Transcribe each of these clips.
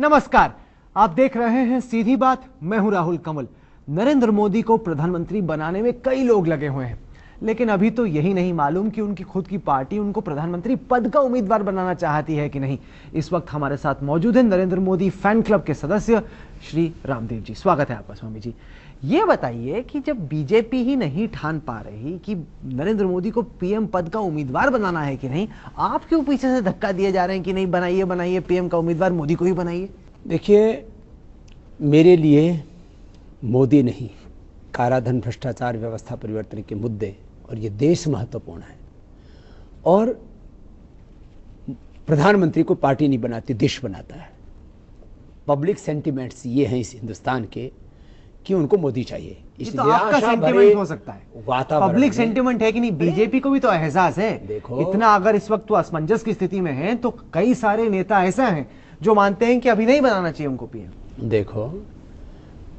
नमस्कार, आप देख रहे हैं सीधी बात। मैं हूं राहुल कमल। नरेंद्र मोदी को प्रधानमंत्री बनाने में कई लोग लगे हुए हैं, लेकिन अभी तो यही नहीं मालूम कि उनकी खुद की पार्टी उनको प्रधानमंत्री पद का उम्मीदवार बनाना चाहती है कि नहीं। इस वक्त हमारे साथ मौजूद हैं नरेंद्र मोदी फैन क्लब के सदस्य श्री रामदेव जी। स्वागत है आपका स्वामी जी। ये बताइए कि जब बीजेपी ही नहीं ठान पा रही कि नरेंद्र मोदी को पीएम पद का उम्मीदवार बनाना है कि नहीं, आप क्यों पीछे से धक्का दिए जा रहे हैं कि नहीं बनाइए बनाइए पीएम का उम्मीदवार मोदी को ही बनाइए। देखिए, मेरे लिए मोदी नहीं, काराधन भ्रष्टाचार व्यवस्था परिवर्तन के मुद्दे और ये देश महत्वपूर्ण है। और प्रधानमंत्री को पार्टी नहीं बनाती, देश बनाता है। पब्लिक सेंटिमेंट्स ये हैं इस हिंदुस्तान के कि उनको मोदी चाहिए। इसलिए तो आपका सेंटिमेंट हो सकता है, पब्लिक सेंटिमेंट है कि नहीं। बीजेपी को भी तो एहसास है। देखो, इतना अगर इस वक्त तो असमंजस की स्थिति में है तो कई सारे नेता ऐसा हैं जो मानते हैं कि अभी नहीं बनाना चाहिए उनको पीएम। देखो,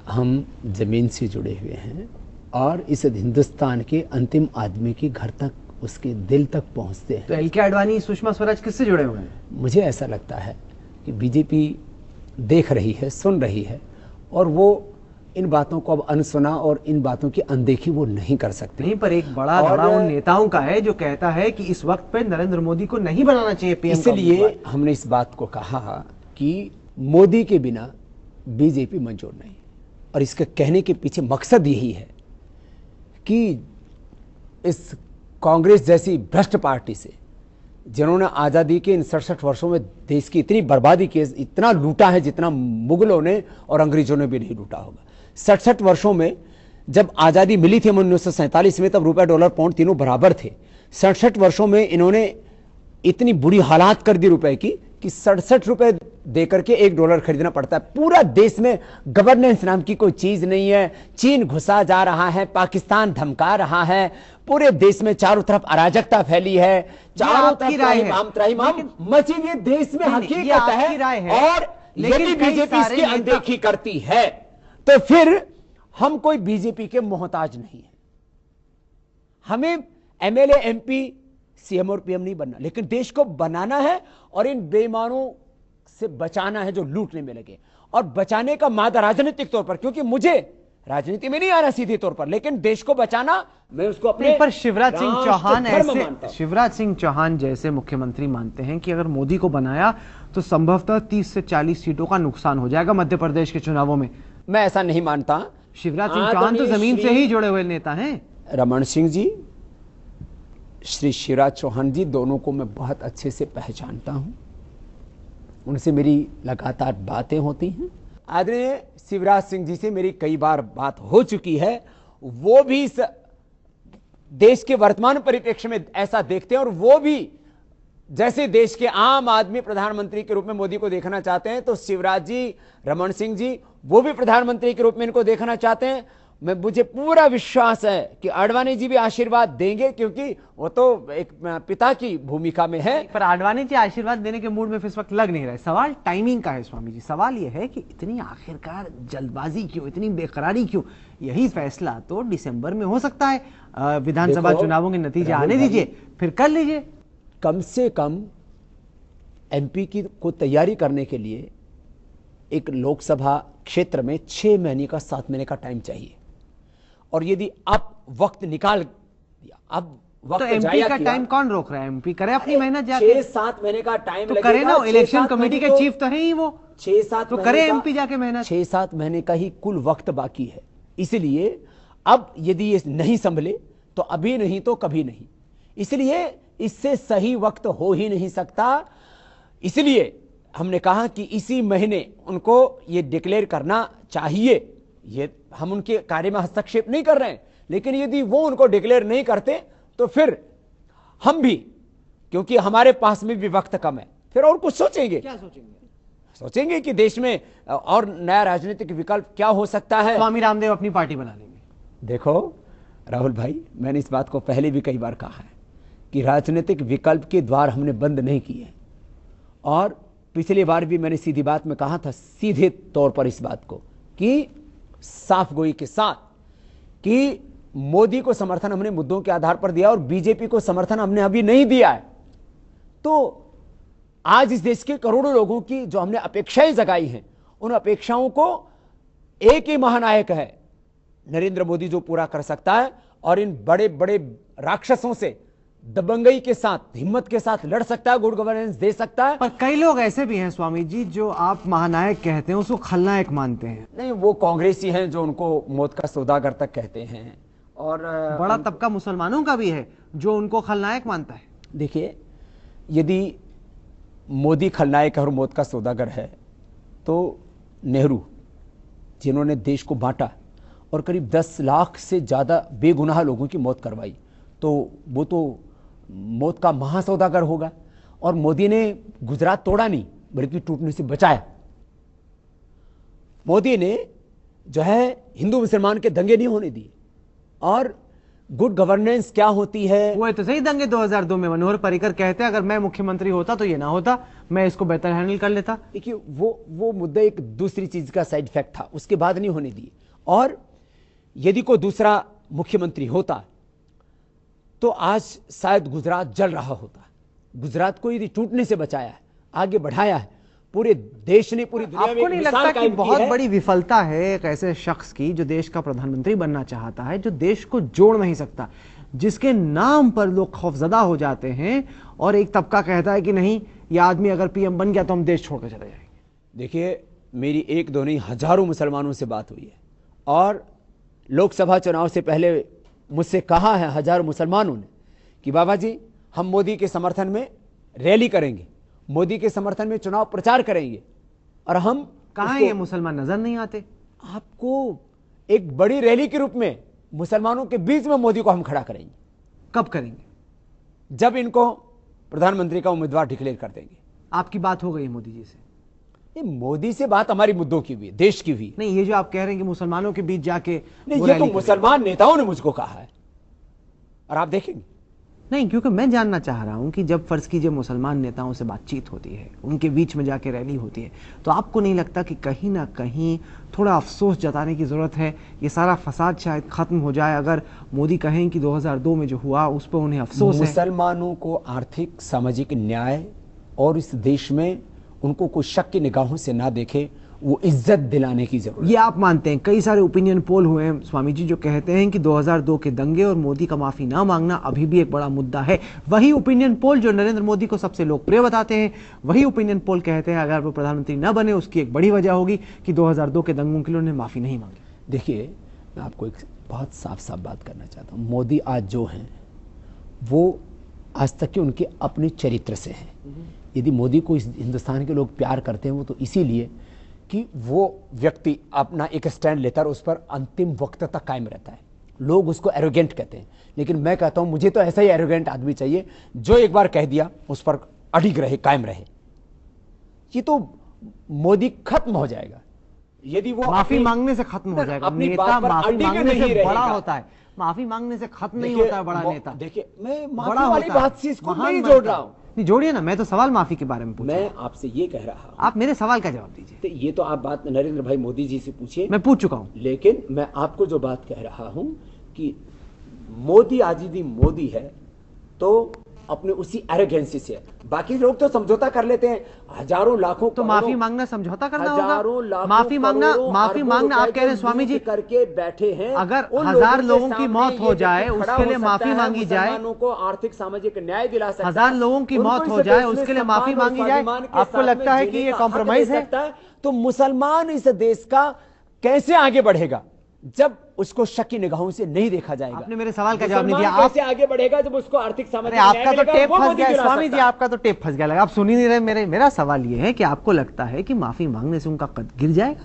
हम जमीन से जुड़े हुए हैं और इस हिंदुस्तान के अंतिम आदमी के घर तक, उसके दिल तक पहुंचते हैं। तो एल के आडवाणी, सुषमा स्वराज किससे जुड़े हुए हैं? मुझे ऐसा लगता है कि बीजेपी देख रही है, सुन रही है, और वो इन बातों को अब अनसुना और इन बातों की अनदेखी वो नहीं कर सकती। नहीं, पर एक बड़ा धड़ा उन नेताओं का है जो कहता है कि इस वक्त पे नरेंद्र मोदी को नहीं बनाना चाहिए पीएम। इसलिए हमने इस बात को कहा कि मोदी के बिना बीजेपी मंजूर नहीं। और इसके कहने के पीछे मकसद यही है कि इस कांग्रेस जैसी भ्रष्ट पार्टी से, जिन्होंने आज़ादी के इन 67 वर्षों में देश की इतनी बर्बादी की, इतना लूटा है जितना मुगलों ने और अंग्रेजों ने भी नहीं लूटा होगा। 67 वर्षों में जब आज़ादी मिली थी 1947 में, तब रुपया डॉलर पाउंड तीनों बराबर थे। 67 वर्षों में इन्होंने इतनी बुरी हालात कर दी रुपए की कि 67 रुपए देकर के $1 खरीदना पड़ता है। पूरा देश में गवर्नेंस नाम की कोई चीज नहीं है। चीन घुसा जा रहा है, पाकिस्तान धमका रहा है, पूरे देश में चारों तरफ अराजकता फैली है, चारों तरफ त्राहिमाम मची हुई देश में हकीकत है। और यदि बीजेपी इसकी अनदेखी करती है तो फिर हम कोई बीजेपी के मोहताज नहीं है। हमें एमएलए, एमपी, सीएम और पीएम नहीं बनना, लेकिन देश को बनाना है और इन बेईमानों से बचाना है जो लूटने में लगे। और बचाने का मादा राजनीतिक तौर पर, क्योंकि मुझे राजनीति में नहीं आना सीधे तौर पर, लेकिन देश को बचाना मैं उसको अपने पर शिवराज सिंह चौहान ऐसे, शिवराज सिंह चौहान जैसे मुख्यमंत्री मानते हैं कि अगर मोदी को बनाया तो संभवतः 30 से 40 सीटों का नुकसान हो जाएगा मध्य प्रदेश के चुनावों में। मैं ऐसा नहीं मानता। शिवराज सिंह चौहान तो जमीन से ही जुड़े हुए नेता हैं। रमन सिंह जी, श्री शिवराज चौहान जी, दोनों को मैं बहुत अच्छे से पहचानता हूं। उनसे मेरी लगातार बातें होती हैं। आदरणीय शिवराज सिंह जी से मेरी कई बार बात हो चुकी है। वो भी इस देश के वर्तमान परिप्रेक्ष्य में ऐसा देखते हैं, और वो भी जैसे देश के आम आदमी प्रधानमंत्री के रूप में मोदी को देखना चाहते हैं, तो शिवराज जी, रमन सिंह जी, वो भी प्रधानमंत्री के रूप में इनको देखना चाहते हैं। मुझे पूरा विश्वास है कि आडवाणी जी भी आशीर्वाद देंगे, क्योंकि वो तो एक पिता की भूमिका में है। पर आडवाणी जी आशीर्वाद देने के मूड में इस वक्त लग नहीं रहे। सवाल टाइमिंग का है स्वामी जी। सवाल ये है कि इतनी आखिरकार जल्दबाजी क्यों, इतनी बेकरारी क्यों? यही फैसला तो दिसंबर में हो सकता है। विधानसभा चुनावों के नतीजे आने दीजिए, फिर कर लीजिए। कम से कम एमपी की को तैयारी करने के लिए एक लोकसभा क्षेत्र में 6 महीने का 7 महीने का टाइम चाहिए। और यदि आप वक्त निकाल दिया, अब वक्त तो एमपी का टाइम कौन रोक रहा है? एमपी करे अपनी मेहनत जाके। 6-7 महीने का टाइम तो करे ना, इलेक्शन कमेटी के चीफ तो है ही वो। 6-7 तो करे एमपी जाके मेहनत। 6-7 महीने का ही कुल वक्त बाकी है। इसलिए अब यदि ये नहीं संभले तो अभी नहीं तो कभी नहीं। इसलिए इससे सही वक्त हो ही नहीं सकता। इसलिए हमने कहा कि इसी महीने उनको ये डिक्लेयर करना चाहिए। ये हम उनके कार्य में हस्तक्षेप नहीं कर रहे हैं, लेकिन यदि वो उनको डिक्लेयर नहीं करते तो फिर हम भी, क्योंकि हमारे पास में भी वक्त कम है, फिर और कुछ सोचेंगे। क्या सोचेंगे? सोचेंगे कि देश में और नया राजनीतिक विकल्प क्या हो सकता है। स्वामी रामदेव अपनी पार्टी बना लेंगे। देखो राहुल भाई, मैंने इस बात को पहले भी कई बार कहा है कि राजनीतिक विकल्प के द्वार हमने बंद नहीं किए। और पिछली बार भी मैंने सीधी बात में कहा था, सीधे तौर पर इस बात को कि साफ गोई के साथ, कि मोदी को समर्थन हमने मुद्दों के आधार पर दिया और बीजेपी को समर्थन हमने अभी नहीं दिया है। तो आज इस देश के करोड़ों लोगों की जो हमने अपेक्षाएं जगाई हैं, उन अपेक्षाओं को एक ही महानायक है नरेंद्र मोदी जो पूरा कर सकता है, और इन बड़े बड़े राक्षसों से दबंगई के साथ, हिम्मत के साथ लड़ सकता है, गुड गवर्नेंस दे सकता है। पर कई लोग ऐसे भी हैं स्वामी जी जो आप महानायक कहते हैं उसको खलनायक मानते हैं। नहीं, वो कांग्रेसी हैं जो उनको मौत का सौदागर तक कहते हैं, और बड़ा तबका मुसलमानों का भी है जो उनको खलनायक मानता है। देखिए, यदि मोदी खलनायक और मौत का सौदागर है तो नेहरू जिन्होंने देश को बांटा और करीब 10 लाख से ज़्यादा बेगुनाह लोगों की मौत करवाई, तो वो तो मौत का महासौदागर होगा। और मोदी ने गुजरात तोड़ा नहीं बल्कि टूटने से बचाया। मोदी ने जो है हिंदू मुसलमान के दंगे नहीं होने दिए। और गुड गवर्नेंस क्या होती है, वो तो सही दंगे 2002 में मनोहर पर्रिकर कहते हैं अगर मैं मुख्यमंत्री होता तो ये ना होता, मैं इसको बेहतर हैंडल कर लेता। देखिए, वो मुद्दा एक दूसरी चीज का साइड इफेक्ट था, उसके बाद नहीं होने दिए। और यदि कोई दूसरा मुख्यमंत्री होता तो आज शायद गुजरात जल रहा होता। गुजरात को यदि टूटने से बचाया है, आगे बढ़ाया है, पूरे देश ने, पूरी दुनिया में आपको एक नहीं मिसाल लगता कि कायम की बहुत है? बड़ी विफलता है एक ऐसे शख्स की जो देश का प्रधानमंत्री बनना चाहता है, जो देश को जोड़ नहीं सकता, जिसके नाम पर लोग खौफजदा हो जाते हैं, और एक तबका कहता है कि नहीं ये आदमी अगर पीएम बन गया तो हम देश छोड़कर चले जाएंगे। देखिए, मेरी एक दो नहीं हजारों मुसलमानों से बात हुई है, और लोकसभा चुनाव से पहले मुझसे कहा है हजारों मुसलमानों ने कि बाबा जी हम मोदी के समर्थन में रैली करेंगे, मोदी के समर्थन में चुनाव प्रचार करेंगे, और हम कहाँ ये मुसलमान नजर नहीं आते आपको एक बड़ी रैली के रूप में मुसलमानों के बीच में मोदी को हम खड़ा करेंगे। कब करेंगे? जब इनको प्रधानमंत्री का उम्मीदवार डिक्लेयर कर देंगे। आपकी बात हो गई मोदी जी से? नहीं, मोदी से बात हमारी मुद्दों की हुई, देश की हुई। नहीं, ये जो आप कह रहे हैं कि मुसलमानों के बीच जाके नहीं, वो ये रैली तो मुसलमान नेताओं ने मुझको कहा है, और आप देखेंगे। नहीं, क्योंकि मैं जानना चाह रहा हूं कि जब फर्ज कीजिए मुसलमान नेताओं से बातचीत होती है, उनके बीच में जाके रैली होती है, तो आपको नहीं लगता कि कहीं ना कहीं थोड़ा अफसोस जताने की जरूरत है? ये सारा फसाद शायद खत्म हो जाए अगर मोदी कहें कि 2002 में जो हुआ उस पर उन्हें अफसोस है। मुसलमानों को आर्थिक सामाजिक न्याय और इस देश में उनको कोई शक की निगाहों से ना देखे, वो इज्जत दिलाने की जरूरत। ये आप मानते हैं? कई सारे ओपिनियन पोल हुए हैं स्वामी जी जो कहते हैं कि 2002 के दंगे और मोदी का माफी ना मांगना अभी भी एक बड़ा मुद्दा है। वही ओपिनियन पोल जो नरेंद्र मोदी को सबसे लोकप्रिय बताते हैं, वही ओपिनियन पोल कहते हैं अगर वो प्रधानमंत्री न बने उसकी एक बड़ी वजह होगी कि 2002 के दंगों के लिए उन्होंने माफी नहीं मांगी। देखिए, मैं आपको एक बहुत साफ साफ बात करना चाहता हूँ। मोदी आज जो हैं वो आज तक के उनके अपने चरित्र से हैं। यदि मोदी को इस हिंदुस्तान के लोग प्यार करते हैं वो तो इसीलिए कि वो व्यक्ति अपना एक स्टैंड लेता है और उस पर अंतिम वक्त तक कायम रहता है। लोग उसको एरोगेंट कहते हैं, लेकिन मैं कहता हूं मुझे तो ऐसा ही एरोगेंट आदमी चाहिए जो एक बार कह दिया उस पर अडिग रहे, कायम रहे। ये तो मोदी खत्म हो जाएगा यदि वो माफी मांगने से खत्म हो जाएगा। नेता माफी मांगने से बड़ा होता है, माफी मांगने से खत्म नहीं होता है बड़ा नेता। देखिए, मैं बड़ा माफी वाली बात से इसको नहीं जोड़ रहा हूं। नहीं जोड़िए ना, मैं तो सवाल माफी के बारे में पूछ रहा हूं। मैं आपसे ये कह रहा हूं, आप मेरे सवाल का जवाब दीजिए। तो ये तो आप बात नरेंद्र भाई मोदी जी से पूछिए, मैं पूछ चुका हूं। लेकिन मैं आपको जो बात कह रहा हूं कि मोदी आज यदि मोदी है तो अपने उसी एरोगेंसी से। बाकी लोग तो समझौता कर लेते हैं, हजारों लाखों तो माफी मांगना समझौता करना हजारों होगा। लाखों माफी मांगना आप कह रहे हैं स्वामी जी करके बैठे हैं। अगर 1000 लोगों की मौत हो जाए उसके लिए माफी मांगी जाए, मुसलमानों को आर्थिक सामाजिक न्याय दिला सकता है। 1000 लोगों की मौत हो जाए उसके लिए माफी मांगी जाए, आपको लगता है कि ये कॉम्प्रोमाइज है? तो मुसलमान इस देश का कैसे आगे बढ़ेगा जब उसको शक की निगाहों से नहीं देखा जाएगा? आपने मेरे सवाल का जवाब नहीं दिया। आप कैसे आगे बढ़ेगा जब उसको आर्थिक सामाजिक आपका तो टेप फंस गया स्वामी जी, आपका तो टेप फंस गया लगा। आप सुन ही नहीं रहे। मेरा सवाल ये है कि आपको लगता है कि माफी मांगने से उनका कद गिर जाएगा?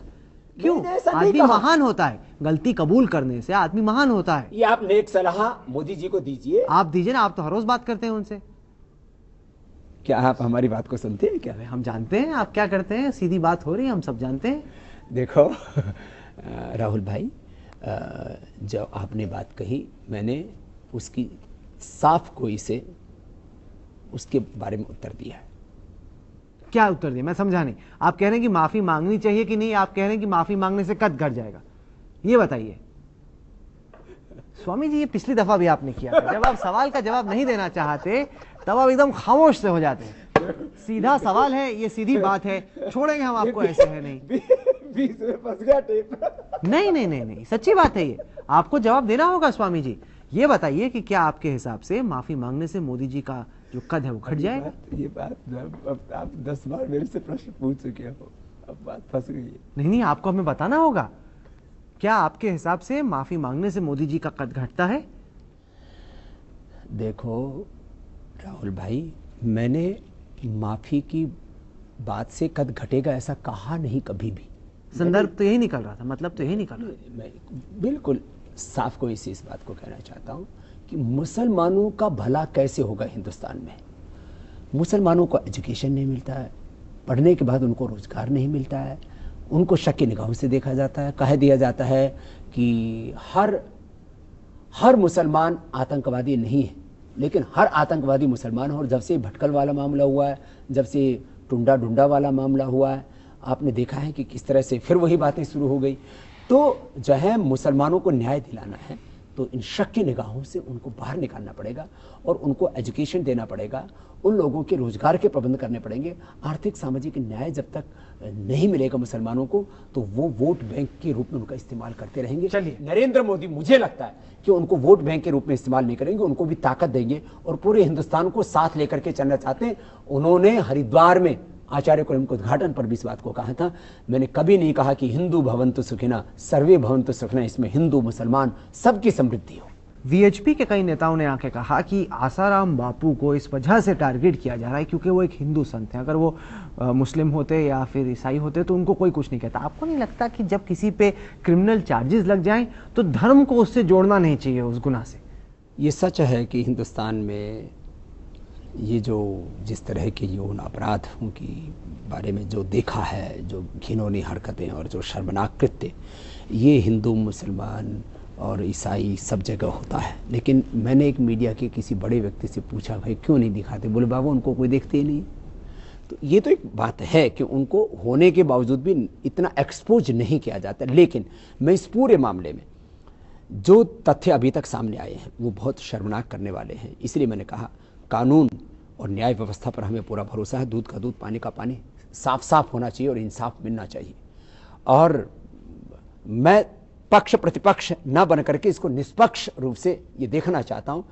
क्यों? आदमी महान होता है, गलती कबूल करने से आदमी महान होता है। ये आप नेक सलाह मोदी जी को दीजिए। आप दीजिए ना, आप तो हर रोज बात करते हैं उनसे। क्या आप हमारी बात को सुनते हैं? क्या हम जानते हैं आप क्या करते हैं, सीधी बात हो रही है, हम सब जानते हैं। देखो राहुल भाई, जो आपने बात कही मैंने उसकी साफ गोई से उसके बारे में उत्तर दिया है। क्या उत्तर दिया? मैं समझा नहीं। आप कह रहे हैं कि माफी मांगनी चाहिए कि नहीं, आप कह रहे हैं कि माफी मांगने से कद घट जाएगा, ये बताइए स्वामी जी। ये पिछली दफा भी आपने किया था, जब आप सवाल का जवाब नहीं देना चाहते तब आप एकदम खामोश से हो जाते हैं। सीधा सवाल है, ये सीधी बात है, छोड़ेंगे हम आपको, ऐसे है नहीं। बीच में फंस गया टेप। नहीं नहीं नहीं नहीं, सच्ची बात है ये, आपको जवाब देना होगा स्वामी जी। ये बताइए कि क्या आपके हिसाब से माफी मांगने से मोदी जी का जो कद है वो घट जाएगा? ये बात अब आप 10 बार मेरे से प्रश्न पूछ चुके हो, अब बात फंस गई है। नहीं नहीं, आपको हमें बताना होगा, क्या आपके हिसाब से माफी मांगने से मोदी जी का कद घटता है? देखो राहुल भाई, मैंने माफी की बात से कद घटेगा ऐसा कहा नहीं कभी भी। संदर्भ तो यही निकल रहा था, मतलब तो यही निकल रहा था। मैं बिल्कुल साफ को इस बात को कहना चाहता हूं कि मुसलमानों का भला कैसे होगा हिंदुस्तान में। मुसलमानों को एजुकेशन नहीं मिलता है, पढ़ने के बाद उनको रोजगार नहीं मिलता है, उनको शक की निगाहों से देखा जाता है, कह दिया जाता है कि हर मुसलमान आतंकवादी नहीं है, लेकिन हर आतंकवादी मुसलमान है। और जब से भटकल वाला मामला हुआ है, जब से टुंडा डुंडा वाला मामला हुआ है, आपने देखा है कि किस तरह से फिर वही बातें शुरू हो गई। तो जो है मुसलमानों को न्याय दिलाना है तो इन शक की निगाहों से उनको बाहर निकालना पड़ेगा और उनको एजुकेशन देना पड़ेगा, उन लोगों के रोजगार के प्रबंध करने पड़ेंगे। आर्थिक सामाजिक न्याय जब तक नहीं मिलेगा मुसलमानों को तो वो वोट बैंक के रूप में उनका इस्तेमाल करते रहेंगे। चलिए, नरेंद्र मोदी मुझे लगता है कि उनको वोट बैंक के रूप में इस्तेमाल नहीं करेंगे, उनको भी ताकत देंगे और पूरे हिंदुस्तान को साथ लेकर के चलना चाहते हैं। उन्होंने हरिद्वार में आचार्य क्रम के उद्घाटन पर भी इस बात को कहा था, मैंने कभी नहीं कहा कि हिंदू भवन्तु सुखिना सर्वे भवन्तु सुखिना, इसमें हिंदू मुसलमान सबकी समृद्धि हो। वीएचपी के कई नेताओं ने आके कहा कि आसाराम बापू को इस वजह से टारगेट किया जा रहा है क्योंकि वो एक हिंदू संत है, अगर वो मुस्लिम होते या फिर ईसाई होते तो उनको कोई कुछ नहीं कहता। आपको नहीं लगता कि जब किसी पे क्रिमिनल चार्जेस लग जाएं तो धर्म को उससे जोड़ना नहीं चाहिए उस गुनाह से? ये सच है कि हिंदुस्तान में ये जो जिस तरह के यौन अपराधों की बारे में जो देखा है, जो घिनौनी हरकतें और जो शर्मनाक कृत्य, ये हिंदू मुसलमान और ईसाई सब जगह होता है। लेकिन मैंने एक मीडिया के किसी बड़े व्यक्ति से पूछा, भाई क्यों नहीं दिखाते? बोले बाबू उनको कोई देखते ही नहीं। तो ये तो एक बात है कि उनको होने के बावजूद भी इतना एक्सपोज नहीं किया जाता। लेकिन मैं इस पूरे मामले में जो तथ्य अभी तक सामने आए हैं वो बहुत शर्मनाक करने वाले हैं। इसलिए मैंने कहा कानून और न्याय व्यवस्था पर हमें पूरा भरोसा है। दूध का दूध, पानी का पानी, साफ साफ होना चाहिए और इंसाफ मिलना चाहिए। और मैं पक्ष प्रतिपक्ष न बन करके इसको निष्पक्ष रूप से ये देखना चाहता हूं,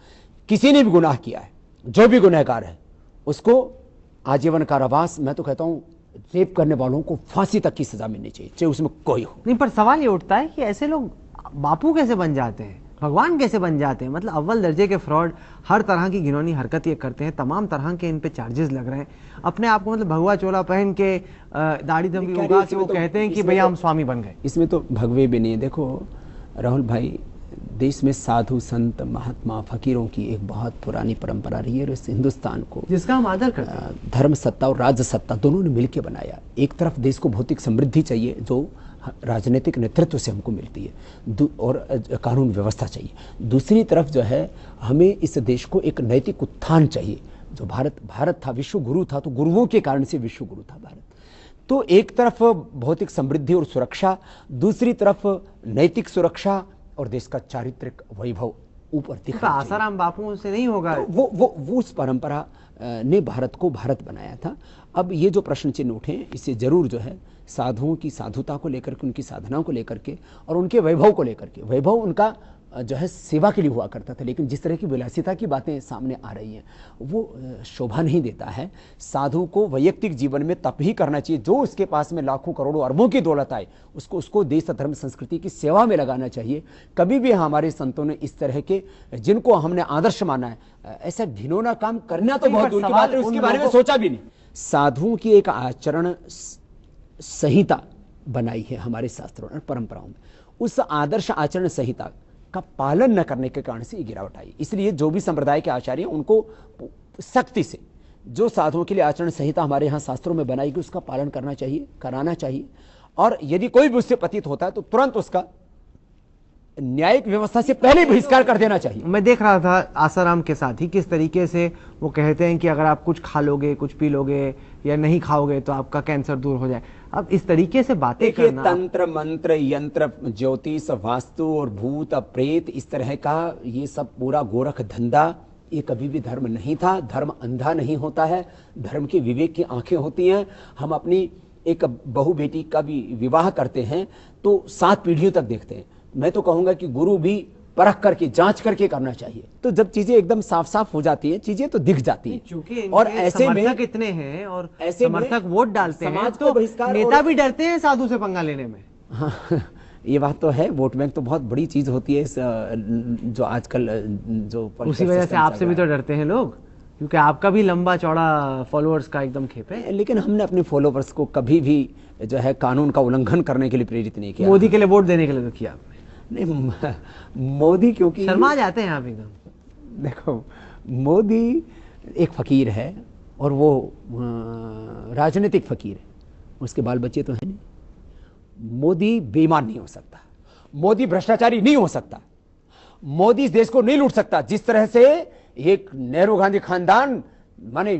किसी ने भी गुनाह किया है, जो भी गुनहगार है उसको आजीवन कारावास, मैं तो कहता हूं रेप करने वालों को फांसी तक की सजा मिलनी चाहिए, चाहे उसमें कोई हो। नहीं, पर सवाल ये उठता है कि ऐसे लोग बापू कैसे बन जाते हैं, भगवान कैसे बन जाते हैं? मतलब अव्वल दर्जे के फ्रॉड, हर तरह की घिनौनी हरकत ये करते हैं, तमाम तरह के इन पे चार्जेस लग रहे हैं। अपने आप को मतलब भगवा चोला पहन के दाढ़ी धमकी उगा के वो कहते हैं कि भैया हम स्वामी बन गए। इसमें तो भगवे भी नहीं है। देखो राहुल भाई, देश में साधु संत महात्मा फकीरों की एक बहुत पुरानी परंपरा रही है और इस हिंदुस्तान को, जिसका हम आदर करते हैं, धर्म सत्ता और राज सत्ता दोनों ने मिलकर बनाया। एक तरफ देश को भौतिक समृद्धि चाहिए जो राजनीतिक नेतृत्व से हमको मिलती है और कानून व्यवस्था चाहिए। दूसरी तरफ जो है हमें इस देश को एक नैतिक उत्थान चाहिए। जो भारत था विश्व गुरु था, तो गुरुओं के कारण से विश्व गुरु था भारत। तो एक तरफ भौतिक समृद्धि और सुरक्षा, दूसरी तरफ नैतिक सुरक्षा और देश का चारित्रिक वैभव ऊपर दिखा। आसाराम बापू से नहीं होगा। तो वो उस परंपरा ने भारत को भारत बनाया था। अब ये जो प्रश्न चिन्ह उठे, इससे जरूर जो है साधुओं की साधुता को लेकर के, उनकी साधनाओं को लेकर के और उनके वैभव को लेकर के, वैभव उनका जो है सेवा के लिए हुआ करता था, लेकिन जिस तरह की विलासिता की बातें सामने आ रही हैं वो शोभा नहीं देता है। साधु को वैयक्तिक जीवन में तप ही करना चाहिए, जो उसके पास में लाखों करोड़ों अरबों की दौलत आए उसको देश धर्म संस्कृति की सेवा में लगाना चाहिए। कभी भी हमारे संतों ने इस तरह के, जिनको हमने आदर्श माना है, ऐसा घिनौना काम करना तो बहुत दूर की बात है, उसके बारे में सोचा भी नहीं। साधुओं की एक आचरण संहिता बनाई है हमारे शास्त्रों और परंपराओं में, उस आदर्श आचरण संहिता का पालन न करने के कारण से ये गिरावट आई। इसलिए जो भी संप्रदाय के आचार्य हैं उनको सख्ती से जो साधुओं के लिए आचरण संहिता हमारे यहाँ शास्त्रों में बनाई गई उसका पालन करना चाहिए, कराना चाहिए। और यदि कोई भी उससे पतित होता है तो तुरंत उसका न्यायिक व्यवस्था से पहले बहिष्कार कर देना चाहिए। मैं देख रहा था आसाराम के साथ ही किस तरीके से वो कहते हैं कि अगर आप कुछ खा लोगे, कुछ पी लोगे या नहीं खाओगे तो आपका कैंसर दूर हो जाए। अब इस तरीके से बातें करना, तंत्र मंत्र यंत्र ज्योतिष वास्तु और भूत प्रेत, इस तरह का ये सब पूरा गोरख धंधा ये कभी भी धर्म नहीं था। धर्म अंधा नहीं होता है, धर्म की विवेक की आंखें होती हैं। हम अपनी एक बहू बेटी का भी विवाह करते हैं तो 7 पीढ़ियों तक देखते हैं। मैं तो कहूंगा कि गुरु भी परख करके जांच करके करना चाहिए। तो जब चीजें एकदम साफ साफ हो जाती हैं, चीजें तो दिख जाती हैं। चूंकि और ऐसे में समर्थक इतने हैं और ऐसे समर्थक वोट डालते हैं, समाज तो को बहिष्कार नेता भी डरते हैं साधु से पंगा लेने में। हाँ, ये बात तो है। वोट बैंक तो बहुत बड़ी चीज होती है इस जो आजकल जो उसी वजह से आपसे भी तो डरते हैं लोग, क्योंकि आपका भी लंबा चौड़ा फॉलोअर्स का एकदम खेप है। लेकिन हमने अपने फॉलोअर्स को कभी भी जो है कानून का उल्लंघन करने के लिए प्रेरित नहीं किया। मोदी के लिए वोट देने के लिए तो किया आपने? नहीं, मोदी क्योंकि शर्मा जाते हैं आप एकदम। देखो, मोदी एक फकीर है और वो राजनीतिक फकीर है, उसके बाल बच्चे तो हैं नहीं। मोदी बेईमान नहीं हो सकता, मोदी भ्रष्टाचारी नहीं हो सकता, मोदी इस देश को नहीं लूट सकता। जिस तरह से एक नेहरू गांधी खानदान माने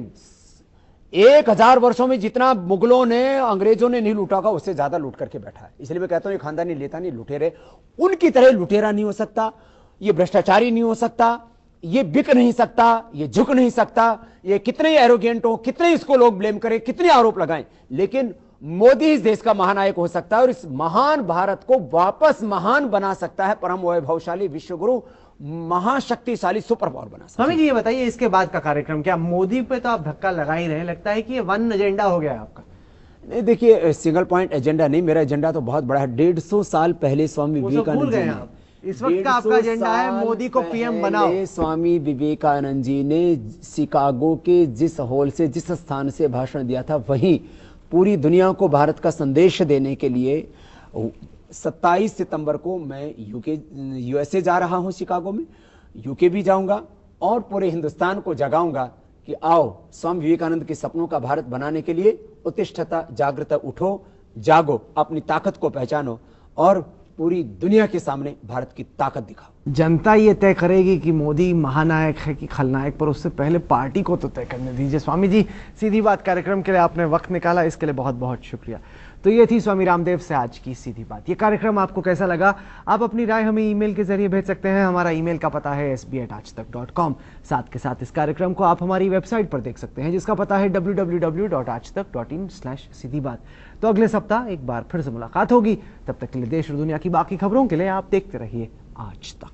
1000 वर्षों में जितना मुगलों ने अंग्रेजों ने नहीं लूटा होगा उससे ज्यादा लूट करके बैठा है। इसलिए मैं कहता हूं ये खानदानी लेता नहीं, लुटेरे उनकी तरह लुटेरा नहीं हो सकता, ये भ्रष्टाचारी नहीं हो सकता, ये बिक नहीं सकता, ये झुक नहीं सकता। ये कितने ही एरोगेंट हो, कितने इसको लोग ब्लेम करें, कितने आरोप लगाएं, लेकिन मोदी इस देश का महानायक हो सकता है और इस महान भारत को वापस महान बना सकता है। परम वैभवशाली विश्वगुरु, महाशक्तिशाली सुपर पावर बना सकता है। स्वामी जी ये बताइए, इसके बाद का कार्यक्रम क्या? मोदी पे तो आप धक्का लगा ही रहे हैं, लगता है कि ये वन एजेंडा हो गया है आपका। नहीं, देखिए, सिंगल पॉइंट एजेंडा नहीं, मेरा एजेंडा तो बहुत बड़ा है। 150 साल पहले स्वामी विवेकानंद जी ने, इस वक्त का आपका एजेंडा है मोदी को पीएम बनाओ। स्वामी विवेकानंद जी ने शिकागो के जिस हॉल से, जिस स्थान से भाषण दिया था, वहीं पूरी दुनिया को भारत का संदेश देने के लिए 27 सितंबर को मैं यूएसए जा रहा हूं, शिकागो में, यूके भी जाऊंगा और पूरे हिंदुस्तान को जगाऊंगा कि आओ स्वामी विवेकानंद के सपनों का भारत बनाने के लिए उत्तिष्ठता, जागृता, उठो, जागो, अपनी ताकत को पहचानो और पूरी दुनिया के सामने भारत की ताकत दिखाओ। जनता ये तय करेगी कि मोदी महानायक है कि खलनायक, पर उससे पहले पार्टी को तो तय करने दीजिए। स्वामी जी, सीधी बात कार्यक्रम के लिए आपने वक्त निकाला, इसके लिए बहुत बहुत शुक्रिया। तो ये थी स्वामी रामदेव से आज की सीधी बात। ये कार्यक्रम आपको कैसा लगा? आप अपनी राय हमें ईमेल के जरिए भेज सकते हैं। हमारा ईमेल का पता है sb@aajtak.com। साथ के साथ इस कार्यक्रम को आप हमारी वेबसाइट पर देख सकते हैं, जिसका पता है www.aajtak.in/सीधी बात। तो अगले सप्ताह एक बार फिर से मुलाकात होगी। तब तक के लिए देश और दुनिया की बाकी खबरों के लिए आप देखते रहिए आज तक।